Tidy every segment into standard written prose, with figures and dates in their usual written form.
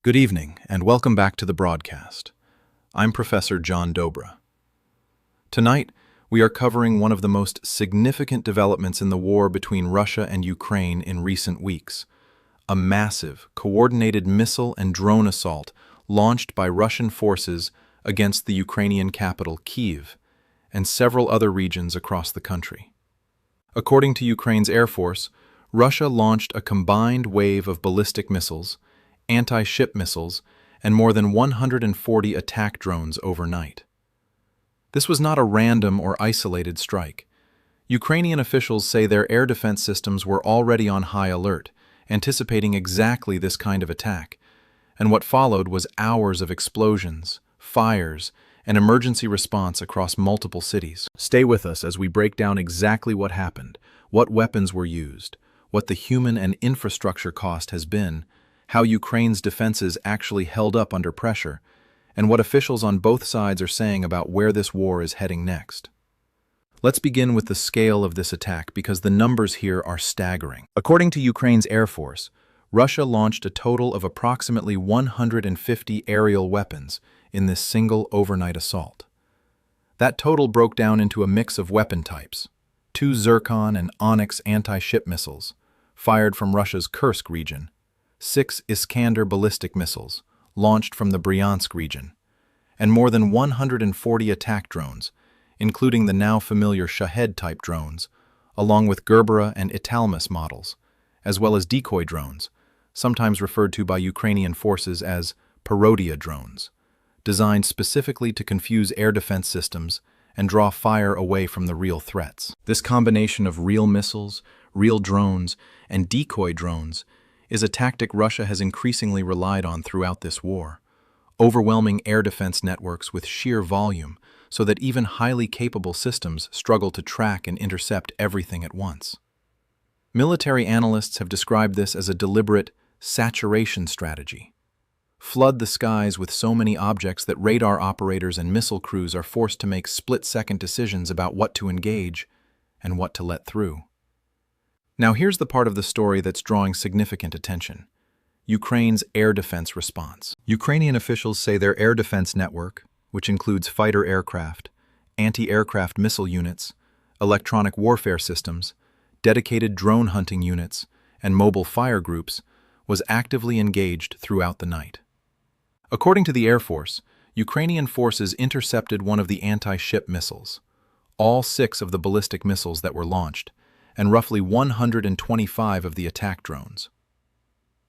Good evening, and welcome back to the broadcast. I'm Professor John Dobra. Tonight, we are covering one of the most significant developments in the war between Russia and Ukraine in recent weeks, a massive, coordinated missile and drone assault launched by Russian forces against the Ukrainian capital, Kyiv, and several other regions across the country. According to Ukraine's Air Force, Russia launched a combined wave of ballistic missiles, anti-ship missiles, and more than 140 attack drones overnight. This was not a random or isolated strike. Ukrainian officials say their air defense systems were already on high alert, anticipating exactly this kind of attack, and what followed was hours of explosions, fires, and emergency response across multiple cities. Stay with us as we break down exactly what happened, what weapons were used, what the human and infrastructure cost has been, how Ukraine's defenses actually held up under pressure, and what officials on both sides are saying about where this war is heading next. Let's begin with the scale of this attack because the numbers here are staggering. According to Ukraine's Air Force, Russia launched a total of approximately 150 aerial weapons in this single overnight assault. That total broke down into a mix of weapon types: 2 Zircon and Onyx anti-ship missiles, fired from Russia's Kursk region, 6 Iskander ballistic missiles, launched from the Bryansk region, and more than 140 attack drones, including the now familiar Shahed-type drones, along with Gerbera and Italmus models, as well as decoy drones, sometimes referred to by Ukrainian forces as parodia drones, designed specifically to confuse air defense systems and draw fire away from the real threats. This combination of real missiles, real drones, and decoy drones is a tactic Russia has increasingly relied on throughout this war, overwhelming air defense networks with sheer volume so that even highly capable systems struggle to track and intercept everything at once. Military analysts have described this as a deliberate saturation strategy. Flood the skies with so many objects that radar operators and missile crews are forced to make split-second decisions about what to engage and what to let through. Now here's the part of the story that's drawing significant attention: Ukraine's air defense response. Ukrainian officials say their air defense network, which includes fighter aircraft, anti-aircraft missile units, electronic warfare systems, dedicated drone hunting units, and mobile fire groups, was actively engaged throughout the night. According to the Air Force, Ukrainian forces intercepted one of the anti-ship missiles, all 6 of the ballistic missiles that were launched, and roughly 125 of the attack drones.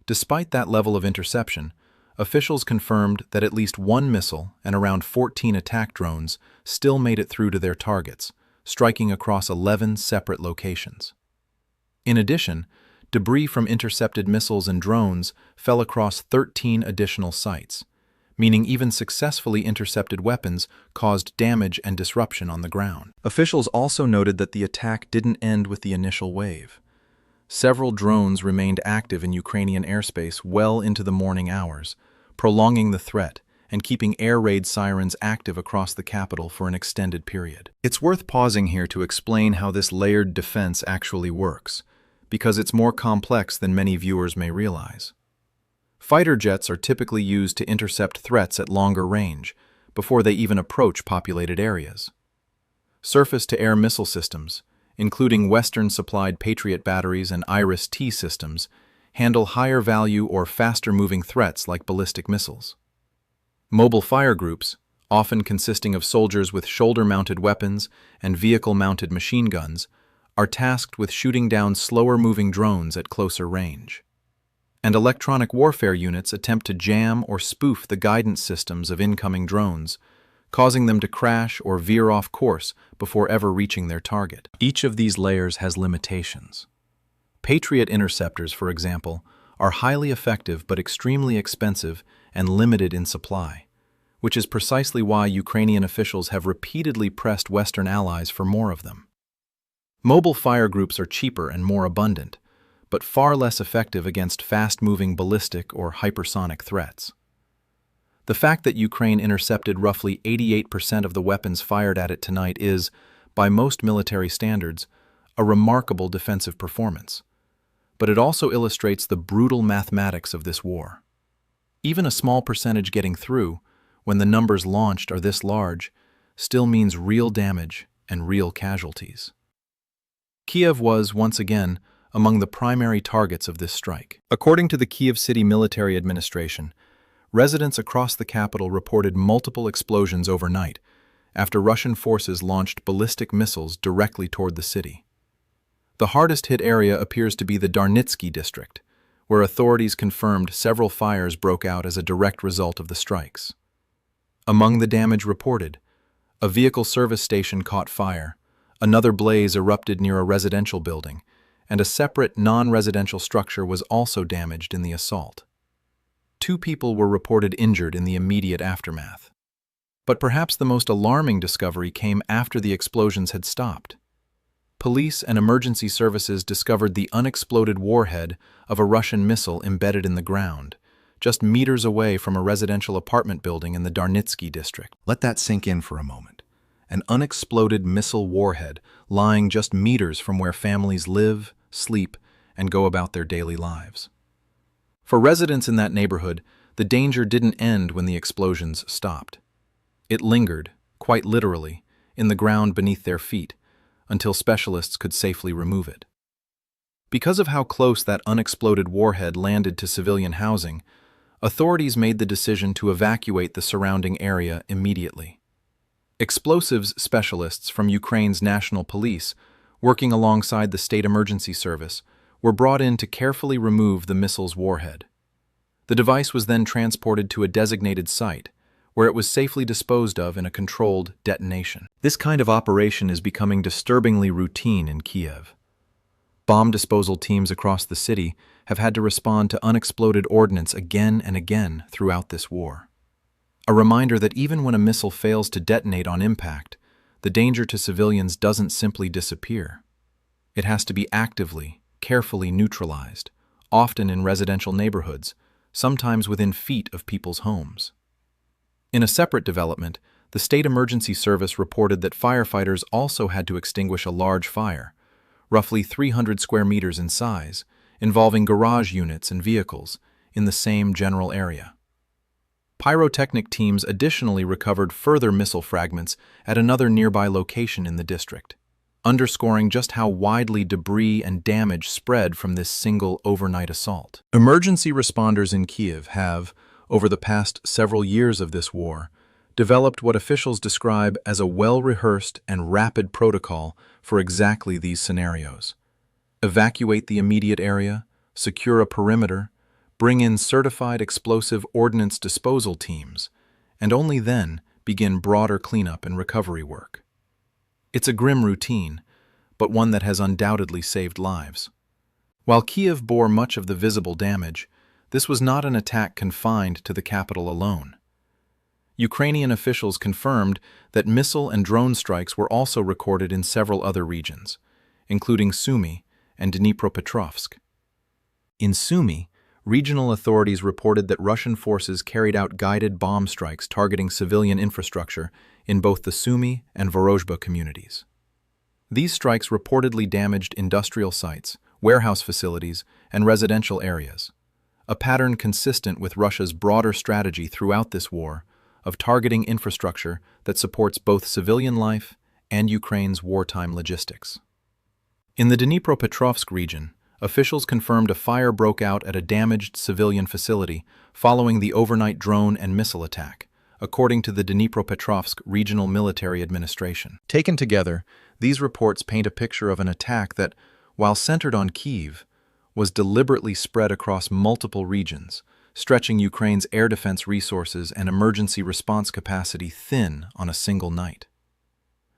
Despite that level of interception, officials confirmed that at least 1 missile and around 14 attack drones still made it through to their targets, striking across 11 separate locations. In addition, debris from intercepted missiles and drones fell across 13 additional sites, meaning even successfully intercepted weapons caused damage and disruption on the ground. Officials also noted that the attack didn't end with the initial wave. Several drones remained active in Ukrainian airspace well into the morning hours, prolonging the threat and keeping air raid sirens active across the capital for an extended period. It's worth pausing here to explain how this layered defense actually works, because it's more complex than many viewers may realize. Fighter jets are typically used to intercept threats at longer range, before they even approach populated areas. Surface-to-air missile systems, including Western-supplied Patriot batteries and Iris-T systems, handle higher-value or faster-moving threats like ballistic missiles. Mobile fire groups, often consisting of soldiers with shoulder-mounted weapons and vehicle-mounted machine guns, are tasked with shooting down slower-moving drones at closer range. And electronic warfare units attempt to jam or spoof the guidance systems of incoming drones, causing them to crash or veer off course before ever reaching their target. Each of these layers has limitations. Patriot interceptors, for example, are highly effective but extremely expensive and limited in supply, which is precisely why Ukrainian officials have repeatedly pressed Western allies for more of them. Mobile fire groups are cheaper and more abundant, but far less effective against fast-moving ballistic or hypersonic threats. The fact that Ukraine intercepted roughly 88% of the weapons fired at it tonight is, by most military standards, a remarkable defensive performance. But it also illustrates the brutal mathematics of this war. Even a small percentage getting through, when the numbers launched are this large, still means real damage and real casualties. Kyiv was, once again, among the primary targets of this strike. According to the Kyiv City Military Administration, residents across the capital reported multiple explosions overnight after Russian forces launched ballistic missiles directly toward the city. The hardest-hit area appears to be the Darnitsky district, where authorities confirmed several fires broke out as a direct result of the strikes. Among the damage reported, a vehicle service station caught fire, another blaze erupted near a residential building, and a separate non-residential structure was also damaged in the assault. 2 people were reported injured in the immediate aftermath. But perhaps the most alarming discovery came after the explosions had stopped. Police and emergency services discovered the unexploded warhead of a Russian missile embedded in the ground, just meters away from a residential apartment building in the Darnitsky district. Let that sink in for a moment. An unexploded missile warhead lying just meters from where families live, sleep, and go about their daily lives. For residents in that neighborhood, the danger didn't end when the explosions stopped. It lingered, quite literally, in the ground beneath their feet, until specialists could safely remove it. Because of how close that unexploded warhead landed to civilian housing, authorities made the decision to evacuate the surrounding area immediately. Explosives specialists from Ukraine's national police, working alongside the state emergency service, were brought in to carefully remove the missile's warhead. The device was then transported to a designated site, where it was safely disposed of in a controlled detonation. This kind of operation is becoming disturbingly routine in Kyiv. Bomb disposal teams across the city have had to respond to unexploded ordnance again and again throughout this war. A reminder that even when a missile fails to detonate on impact, the danger to civilians doesn't simply disappear. It has to be actively, carefully neutralized, often in residential neighborhoods, sometimes within feet of people's homes. In a separate development, the State Emergency Service reported that firefighters also had to extinguish a large fire, roughly 300 square meters in size, involving garage units and vehicles in the same general area. Pyrotechnic teams additionally recovered further missile fragments at another nearby location in the district, underscoring just how widely debris and damage spread from this single overnight assault. Emergency responders in Kyiv have, over the past several years of this war, developed what officials describe as a well-rehearsed and rapid protocol for exactly these scenarios. Evacuate the immediate area, secure a perimeter, bring in certified explosive ordnance disposal teams, and only then begin broader cleanup and recovery work. It's a grim routine, but one that has undoubtedly saved lives. While Kyiv bore much of the visible damage, this was not an attack confined to the capital alone. Ukrainian officials confirmed that missile and drone strikes were also recorded in several other regions, including Sumy and Dnipropetrovsk. In Sumy, regional authorities reported that Russian forces carried out guided bomb strikes targeting civilian infrastructure in both the Sumy and Vorozhba communities. These strikes reportedly damaged industrial sites, warehouse facilities, and residential areas, a pattern consistent with Russia's broader strategy throughout this war of targeting infrastructure that supports both civilian life and Ukraine's wartime logistics. In the Dnipropetrovsk region, officials confirmed a fire broke out at a damaged civilian facility following the overnight drone and missile attack, according to the Dnipropetrovsk Regional Military Administration. Taken together, these reports paint a picture of an attack that, while centered on Kyiv, was deliberately spread across multiple regions, stretching Ukraine's air defense resources and emergency response capacity thin on a single night.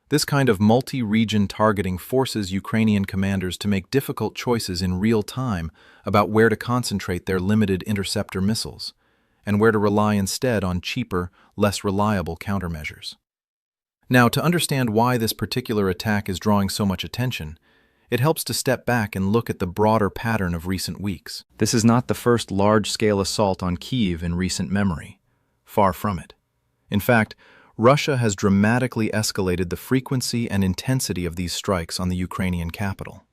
This kind of multi-region targeting forces Ukrainian commanders to make difficult choices in real time about where to concentrate their limited interceptor missiles, and where to rely instead on cheaper, less reliable countermeasures. Now, to understand why this particular attack is drawing so much attention, it helps to step back and look at the broader pattern of recent weeks. This is not the first large-scale assault on Kyiv in recent memory. Far from it. In fact, Russia has dramatically escalated the frequency and intensity of these strikes on the Ukrainian capital.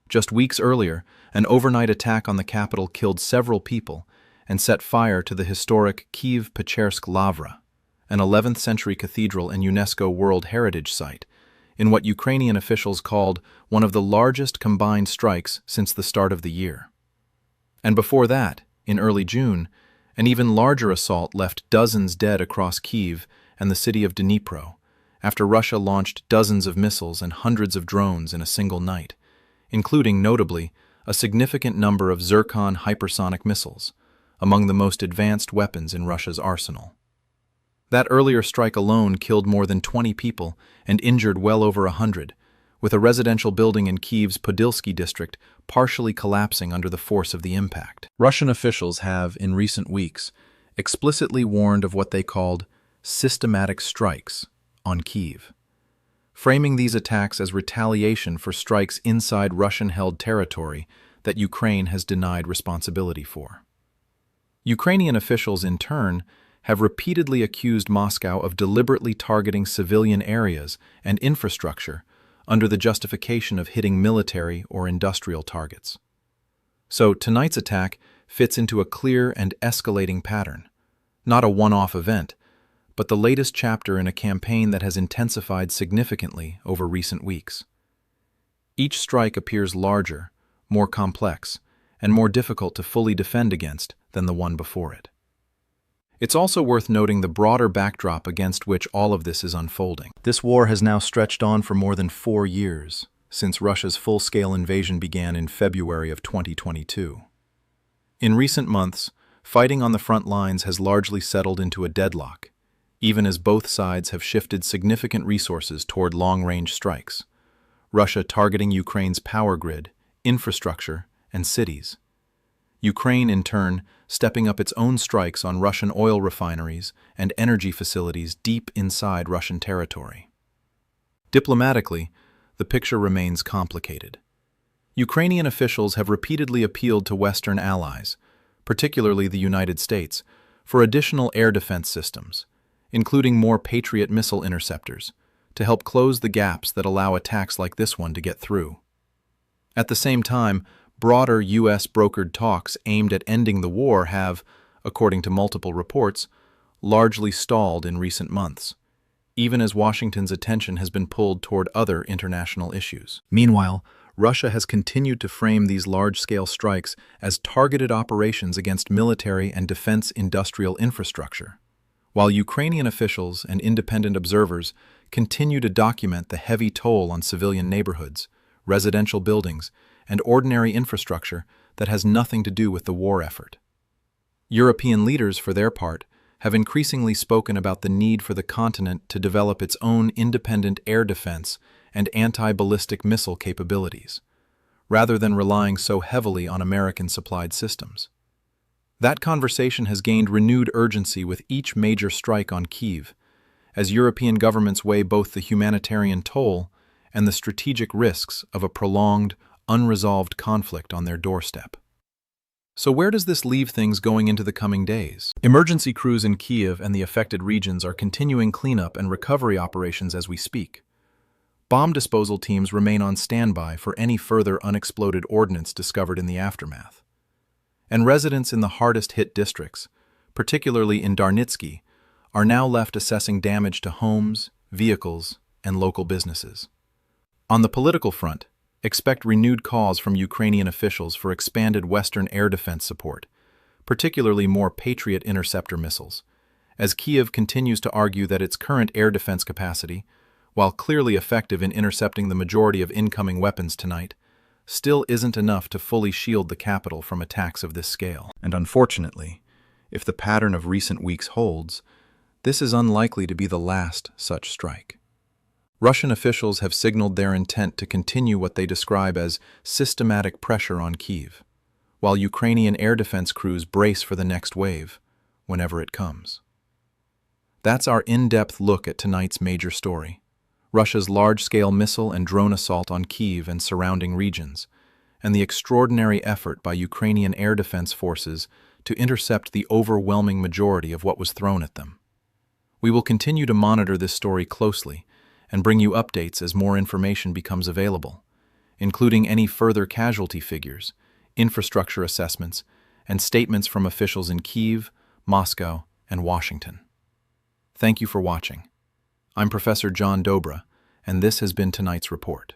Just weeks earlier, an overnight attack on the capital killed several people and set fire to the historic Kyiv-Pechersk Lavra, an 11th century cathedral and UNESCO World Heritage Site, in what Ukrainian officials called one of the largest combined strikes since the start of the year. And before that, in early June, an even larger assault left dozens dead across Kyiv and the city of Dnipro, after Russia launched dozens of missiles and hundreds of drones in a single night, including, notably, a significant number of Zircon hypersonic missiles, among the most advanced weapons in Russia's arsenal. That earlier strike alone killed more than 20 people and injured well over 100, with a residential building in Kyiv's Podilsky district partially collapsing under the force of the impact. Russian officials have, in recent weeks, explicitly warned of what they called systematic strikes on Kyiv, framing these attacks as retaliation for strikes inside Russian-held territory that Ukraine has denied responsibility for. Ukrainian officials, in turn, have repeatedly accused Moscow of deliberately targeting civilian areas and infrastructure under the justification of hitting military or industrial targets. So tonight's attack fits into a clear and escalating pattern, not a one-off event, but the latest chapter in a campaign that has intensified significantly over recent weeks. Each strike appears larger, more complex, and more difficult to fully defend against than the one before it. It's also worth noting the broader backdrop against which all of this is unfolding. This war has now stretched on for more than 4 years, since Russia's full-scale invasion began in February of 2022. In recent months, fighting on the front lines has largely settled into a deadlock, even as both sides have shifted significant resources toward long-range strikes, Russia targeting Ukraine's power grid, infrastructure, and cities. Ukraine, in turn, stepping up its own strikes on Russian oil refineries and energy facilities deep inside Russian territory. Diplomatically, the picture remains complicated. Ukrainian officials have repeatedly appealed to Western allies, particularly the United States, for additional air defense systems, including more Patriot missile interceptors, to help close the gaps that allow attacks like this one to get through. At the same time, broader U.S.-brokered talks aimed at ending the war have, according to multiple reports, largely stalled in recent months, even as Washington's attention has been pulled toward other international issues. Meanwhile, Russia has continued to frame these large-scale strikes as targeted operations against military and defense industrial infrastructure, while Ukrainian officials and independent observers continue to document the heavy toll on civilian neighborhoods, residential buildings, and ordinary infrastructure that has nothing to do with the war effort. European leaders, for their part, have increasingly spoken about the need for the continent to develop its own independent air defense and anti-ballistic missile capabilities, rather than relying so heavily on American-supplied systems. That conversation has gained renewed urgency with each major strike on Kyiv, as European governments weigh both the humanitarian toll and the strategic risks of a prolonged, unresolved conflict on their doorstep. So where does this leave things going into the coming days? Emergency crews in Kyiv and the affected regions are continuing cleanup and recovery operations as we speak. Bomb disposal teams remain on standby for any further unexploded ordnance discovered in the aftermath. And residents in the hardest-hit districts, particularly in Darnitsky, are now left assessing damage to homes, vehicles, and local businesses. On the political front, expect renewed calls from Ukrainian officials for expanded Western air defense support, particularly more Patriot interceptor missiles, as Kyiv continues to argue that its current air defense capacity, while clearly effective in intercepting the majority of incoming weapons tonight, still isn't enough to fully shield the capital from attacks of this scale. And unfortunately, if the pattern of recent weeks holds, this is unlikely to be the last such strike. Russian officials have signaled their intent to continue what they describe as systematic pressure on Kyiv, while Ukrainian air defense crews brace for the next wave, whenever it comes. That's our in-depth look at tonight's major story: Russia's large-scale missile and drone assault on Kyiv and surrounding regions, and the extraordinary effort by Ukrainian air defense forces to intercept the overwhelming majority of what was thrown at them. We will continue to monitor this story closely and bring you updates as more information becomes available, including any further casualty figures, infrastructure assessments, and statements from officials in Kyiv, Moscow, and Washington. Thank you for watching. I'm Professor John Dobra, and this has been tonight's report.